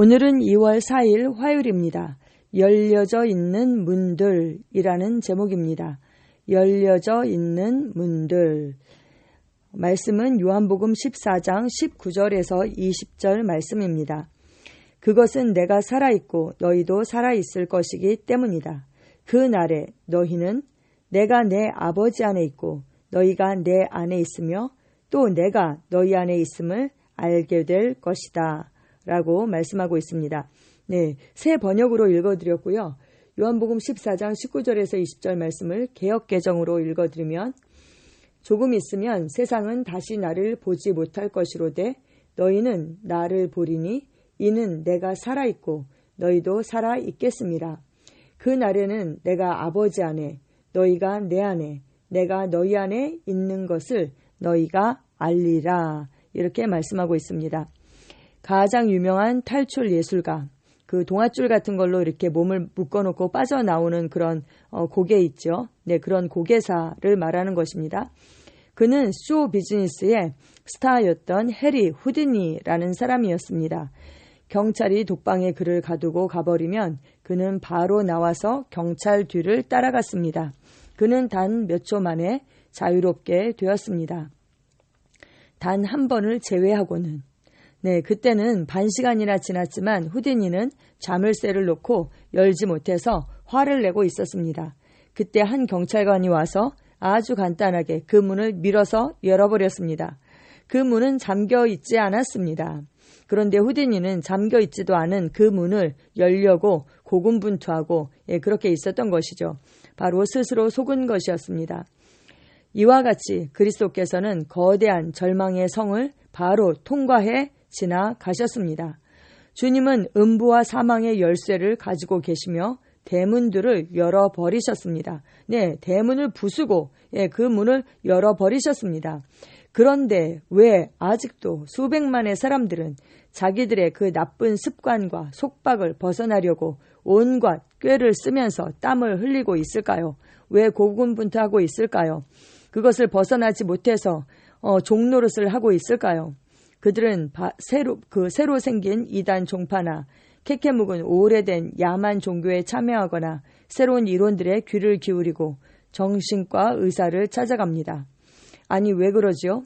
오늘은 2월 4일 화요일입니다. 열려져 있는 문들이라는 제목입니다. 열려져 있는 문들. 말씀은 요한복음 14장 19절에서 20절 말씀입니다. 그것은 내가 살아있고 너희도 살아있을 것이기 때문이다. 그 날에 너희는 내가 내 아버지 안에 있고 너희가 내 안에 있으며 또 내가 너희 안에 있음을 알게 될 것이다. 라고 말씀하고 있습니다. 네, 새 번역으로 읽어드렸고요. 요한복음 14장 19절에서 20절 말씀을 개역개정으로 읽어드리면 조금 있으면 세상은 다시 나를 보지 못할 것이로되 너희는 나를 보리니 이는 내가 살아있고 너희도 살아있겠습니다. 그 날에는 내가 아버지 안에 너희가 내 안에 내가 너희 안에 있는 것을 너희가 알리라. 이렇게 말씀하고 있습니다. 가장 유명한 탈출 예술가, 그 동아줄 같은 걸로 이렇게 몸을 묶어놓고 빠져나오는 그런 고개 있죠. 네, 그런 고개사를 말하는 것입니다. 그는 쇼 비즈니스의 스타였던 해리 후디니라는 사람이었습니다. 경찰이 독방에 그를 가두고 가버리면 그는 바로 나와서 경찰 뒤를 따라갔습니다. 그는 단 몇 초 만에 자유롭게 되었습니다. 단 한 번을 제외하고는. 네, 그때는 반시간이나 지났지만 후디니는 자물쇠를 놓고 열지 못해서 화를 내고 있었습니다. 그때 한 경찰관이 와서 아주 간단하게 그 문을 밀어서 열어버렸습니다. 그 문은 잠겨 있지 않았습니다. 그런데 후디니는 잠겨 있지도 않은 그 문을 열려고 고군분투하고 그렇게 있었던 것이죠. 바로 스스로 속은 것이었습니다. 이와 같이 그리스도께서는 거대한 절망의 성을 바로 통과해 지나가셨습니다. 주님은 음부와 사망의 열쇠를 가지고 계시며 대문들을 열어버리셨습니다. 네, 대문을 부수고 그 문을 열어버리셨습니다. 그런데 왜 아직도 수백만의 사람들은 자기들의 그 나쁜 습관과 속박을 벗어나려고 온갖 꾀를 쓰면서 땀을 흘리고 있을까요? 왜 고군분투하고 있을까요? 그것을 벗어나지 못해서 종노릇을 하고 있을까요? 그들은 새로 생긴 이단 종파나 캐캐 묵은 오래된 야만 종교에 참여하거나 새로운 이론들에 귀를 기울이고 정신과 의사를 찾아갑니다. 아니, 왜 그러지요?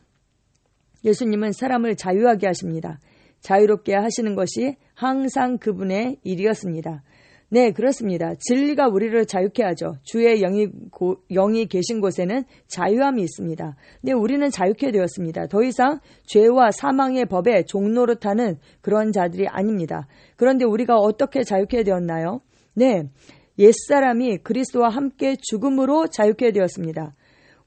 예수님은 사람을 자유하게 하십니다. 자유롭게 하시는 것이 항상 그분의 일이었습니다. 네, 그렇습니다. 진리가 우리를 자유케 하죠. 주의 영이 계신 곳에는 자유함이 있습니다. 네, 우리는 자유케 되었습니다. 더 이상 죄와 사망의 법에 종노릇하는 그런 자들이 아닙니다. 그런데 우리가 어떻게 자유케 되었나요? 네, 옛사람이 그리스도와 함께 죽음으로 자유케 되었습니다.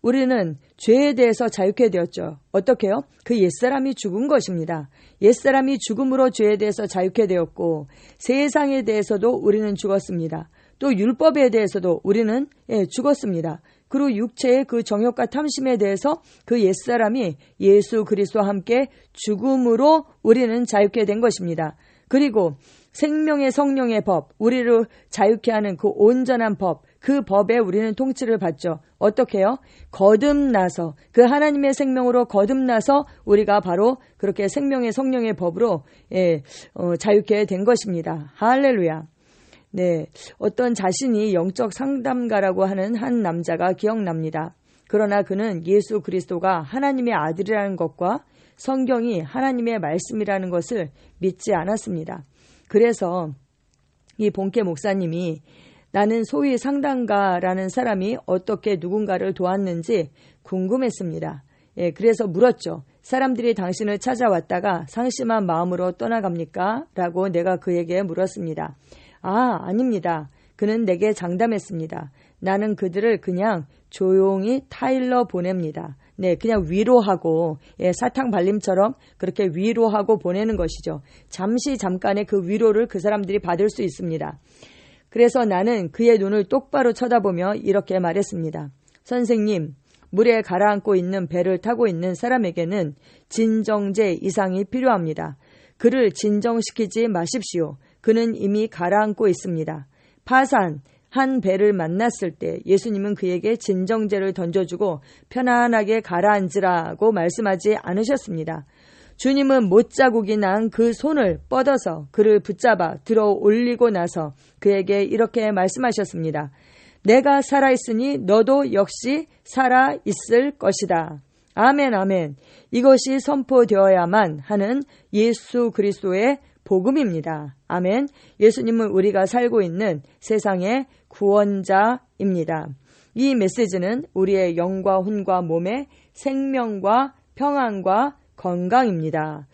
우리는 죄에 대해서 자유케 되었죠. 어떻게요? 그 옛사람이 죽은 것입니다. 옛사람이 죽음으로 죄에 대해서 자유케 되었고 세상에 대해서도 우리는 죽었습니다. 또 율법에 대해서도 우리는 죽었습니다. 그리고 육체의 그 정욕과 탐심에 대해서 그 옛사람이 예수 그리스도와 함께 죽음으로 우리는 자유케 된 것입니다. 그리고 생명의 성령의 법, 우리를 자유케 하는 그 온전한 법, 그 법에 우리는 통치를 받죠. 어떻게 해요? 거듭나서, 그 하나님의 생명으로 거듭나서 우리가 바로 그렇게 생명의 성령의 법으로 자유케 된 것입니다. 할렐루야. 네, 어떤 자신이 영적 상담가라고 하는 한 남자가 기억납니다. 그러나 그는 예수 그리스도가 하나님의 아들이라는 것과 성경이 하나님의 말씀이라는 것을 믿지 않았습니다. 그래서 이 본캐 목사님이 나는 소위 상담가라는 사람이 어떻게 누군가를 도왔는지 궁금했습니다. 그래서 물었죠. 사람들이 당신을 찾아왔다가 상심한 마음으로 떠나갑니까? 라고 내가 그에게 물었습니다. 아닙니다. 그는 내게 장담했습니다. 나는 그들을 그냥 조용히 타일러 보냅니다. 네, 그냥 위로하고 사탕 발림처럼 그렇게 위로하고 보내는 것이죠. 잠깐의 그 위로를 그 사람들이 받을 수 있습니다. 그래서 나는 그의 눈을 똑바로 쳐다보며 이렇게 말했습니다. 선생님, 물에 가라앉고 있는 배를 타고 있는 사람에게는 진정제 이상이 필요합니다. 그를 진정시키지 마십시오. 그는 이미 가라앉고 있습니다. 파산, 한 배를 만났을 때 예수님은 그에게 진정제를 던져주고 편안하게 가라앉으라고 말씀하지 않으셨습니다. 주님은 못자국이 난 그 손을 뻗어서 그를 붙잡아 들어 올리고 나서 그에게 이렇게 말씀하셨습니다. 내가 살아있으니 너도 역시 살아있을 것이다. 아멘, 아멘. 이것이 선포되어야만 하는 예수 그리스도의 복음입니다. 아멘. 예수님은 우리가 살고 있는 세상의 구원자입니다. 이 메시지는 우리의 영과 혼과 몸의 생명과 평안과 건강입니다.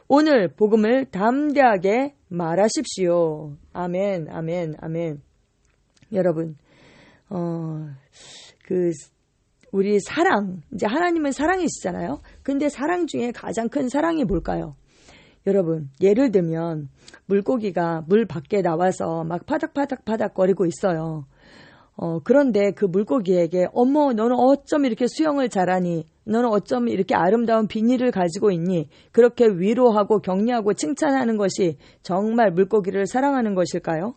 오늘 복음을 담대하게 말하십시오. 아멘, 아멘, 아멘. 여러분, 우리 사랑, 이제 하나님은 사랑이시잖아요. 근데 사랑 중에 가장 큰 사랑이 뭘까요? 여러분, 예를 들면 물고기가 물 밖에 나와서 막 파닥파닥 거리고 있어요. 그런데 그 물고기에게 어머, 너는 어쩜 이렇게 수영을 잘하니? 너는 어쩜 이렇게 아름다운 비닐을 가지고 있니? 그렇게 위로하고 격려하고 칭찬하는 것이 정말 물고기를 사랑하는 것일까요?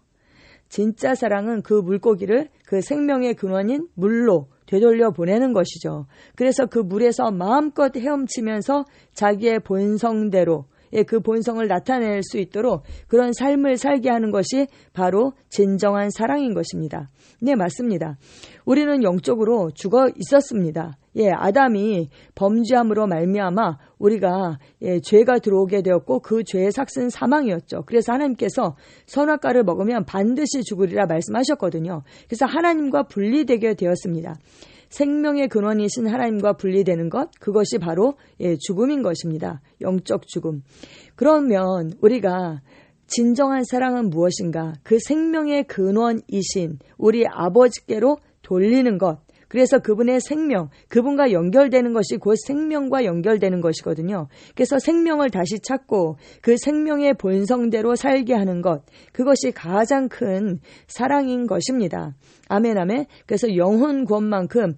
진짜 사랑은 그 물고기를 그 생명의 근원인 물로 되돌려 보내는 것이죠. 그래서 그 물에서 마음껏 헤엄치면서 자기의 본성대로 그 본성을 나타낼 수 있도록 그런 삶을 살게 하는 것이 바로 진정한 사랑인 것입니다. 네, 맞습니다. 우리는 영적으로 죽어 있었습니다. 아담이 범죄함으로 말미암아 우리가 죄가 들어오게 되었고 그 죄의 삭은 사망이었죠. 그래서 하나님께서 선악과를 먹으면 반드시 죽으리라 말씀하셨거든요. 그래서 하나님과 분리되게 되었습니다. 생명의 근원이신 하나님과 분리되는 것, 그것이 바로 죽음인 것입니다. 영적 죽음. 그러면 우리가 진정한 사랑은 무엇인가? 그 생명의 근원이신 우리 아버지께로 돌리는 것. 그래서 그분의 생명, 그분과 연결되는 것이 곧 생명과 연결되는 것이거든요. 그래서 생명을 다시 찾고 그 생명의 본성대로 살게 하는 것, 그것이 가장 큰 사랑인 것입니다. 아멘, 아멘. 그래서 영혼 구원만큼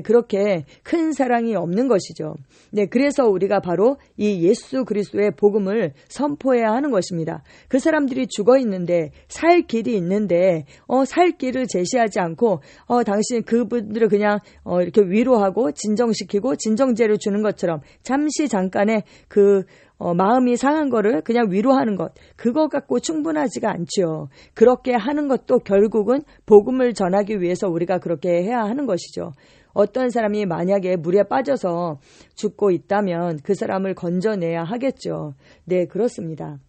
그렇게 큰 사랑이 없는 것이죠. 네, 그래서 우리가 바로 이 예수 그리스도의 복음을 선포해야 하는 것입니다. 그 사람들이 죽어 있는데 살 길이 있는데 살 길을 제시하지 않고 당신 그분들을 그냥 이렇게 위로하고 진정시키고 진정제를 주는 것처럼 잠시 잠깐의 마음이 상한 거를 그냥 위로하는 것, 그거 갖고 충분하지가 않죠. 그렇게 하는 것도 결국은 복음을 전하기 위해서 우리가 그렇게 해야 하는 것이죠. 어떤 사람이 만약에 물에 빠져서 죽고 있다면 그 사람을 건져내야 하겠죠. 네, 그렇습니다.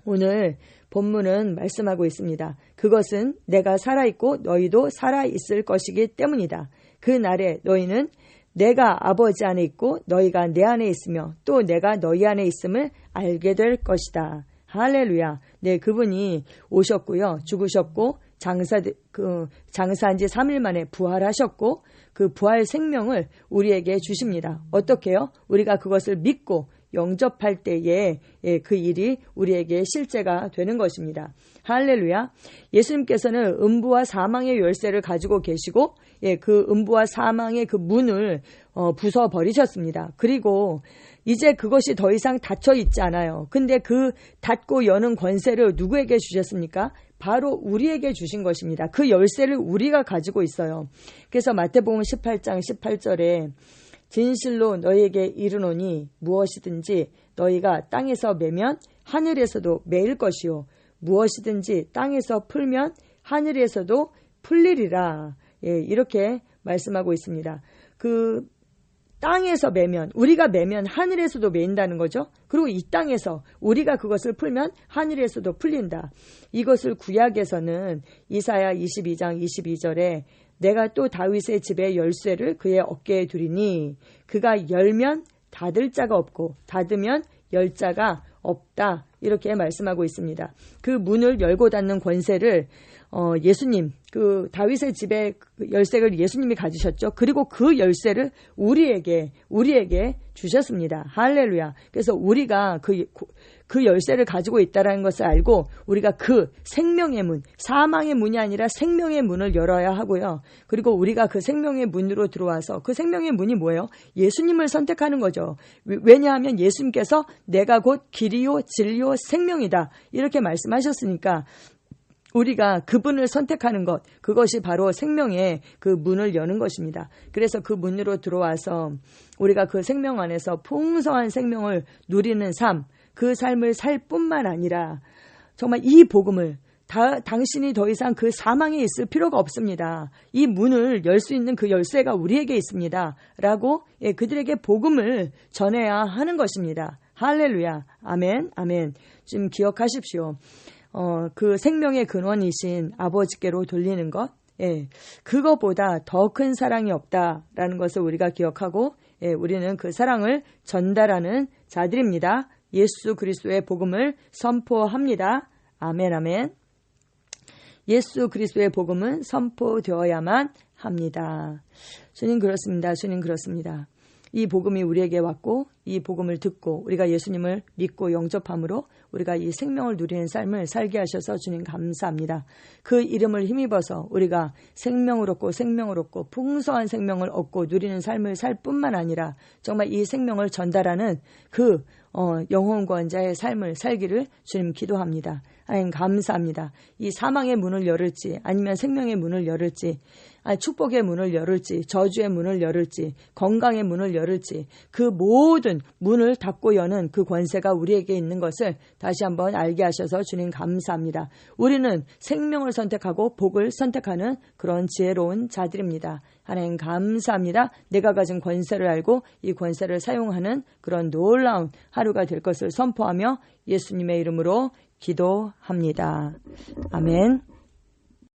오늘 본문은 말씀하고 있습니다. 그것은 내가 살아있고 너희도 살아있을 것이기 때문이다. 그 날에 너희는 내가 아버지 안에 있고 너희가 내 안에 있으며 또 내가 너희 안에 있음을 알게 될 것이다. 할렐루야. 네, 그분이 오셨고요. 죽으셨고 장사한 지 3일 만에 부활하셨고 그 부활 생명을 우리에게 주십니다. 어떻게요? 우리가 그것을 믿고 영접할 때에 그 일이 우리에게 실제가 되는 것입니다. 할렐루야. 예수님께서는 음부와 사망의 열쇠를 가지고 계시고 그 음부와 사망의 그 문을 부숴버리셨습니다. 그리고 이제 그것이 더 이상 닫혀 있지 않아요. 근데 그 닫고 여는 권세를 누구에게 주셨습니까? 바로 우리에게 주신 것입니다. 그 열쇠를 우리가 가지고 있어요. 그래서 마태복음 18장 18절에 진실로 너희에게 이르노니 무엇이든지 너희가 땅에서 매면 하늘에서도 매일 것이요 무엇이든지 땅에서 풀면 하늘에서도 풀리리라. 이렇게 말씀하고 있습니다. 그 땅에서 매면, 우리가 매면 하늘에서도 매인다는 거죠. 그리고 이 땅에서 우리가 그것을 풀면 하늘에서도 풀린다. 이것을 구약에서는 이사야 22장 22절에 내가 또 다윗의 집의 열쇠를 그의 어깨에 두리니 그가 열면 닫을 자가 없고 닫으면 열 자가 없다. 이렇게 말씀하고 있습니다. 그 문을 열고 닫는 권세를 예수님, 그 다윗의 집의 열쇠를 예수님이 가지셨죠. 그리고 그 열쇠를 우리에게 주셨습니다. 할렐루야. 그래서 우리가 그 열쇠를 가지고 있다는 것을 알고 우리가 그 생명의 문, 사망의 문이 아니라 생명의 문을 열어야 하고요. 그리고 우리가 그 생명의 문으로 들어와서 그 생명의 문이 뭐예요? 예수님을 선택하는 거죠. 왜냐하면 예수님께서 내가 곧 길이요 진리요 생명이다. 이렇게 말씀하셨으니까 우리가 그분을 선택하는 것, 그것이 바로 생명의 그 문을 여는 것입니다. 그래서 그 문으로 들어와서 우리가 그 생명 안에서 풍성한 생명을 누리는 삶, 그 삶을 살 뿐만 아니라 정말 이 복음을 당신이 더 이상 그 사망에 있을 필요가 없습니다. 이 문을 열 수 있는 그 열쇠가 우리에게 있습니다. 라고 그들에게 복음을 전해야 하는 것입니다. 할렐루야. 아멘. 아멘. 지금 기억하십시오. 그 생명의 근원이신 아버지께로 돌리는 것. 그거보다 더 큰 사랑이 없다라는 것을 우리가 기억하고 우리는 그 사랑을 전달하는 자들입니다. 예수 그리스도의 복음을 선포합니다. 아멘. 아멘. 예수 그리스도의 복음은 선포되어야만 합니다. 주님 그렇습니다. 주님 그렇습니다. 이 복음이 우리에게 왔고 이 복음을 듣고 우리가 예수님을 믿고 영접함으로 우리가 이 생명을 누리는 삶을 살게 하셔서 주님 감사합니다. 그 이름을 힘입어서 우리가 생명을 얻고 풍성한 생명을 얻고 누리는 삶을 살 뿐만 아니라 정말 이 생명을 전달하는 그 영혼권자의 삶을 살기를 주님 기도합니다. 하나님 감사합니다. 이 사망의 문을 열을지 아니면 생명의 문을 열을지 축복의 문을 열을지 저주의 문을 열을지 건강의 문을 열을지 그 모든 문을 닫고 여는 그 권세가 우리에게 있는 것을 다시 한번 알게 하셔서 주님 감사합니다. 우리는 생명을 선택하고 복을 선택하는 그런 지혜로운 자들입니다. 하나님 감사합니다. 내가 가진 권세를 알고 이 권세를 사용하는 그런 놀라운 하루가 될 것을 선포하며 예수님의 이름으로 기도합니다. 아멘.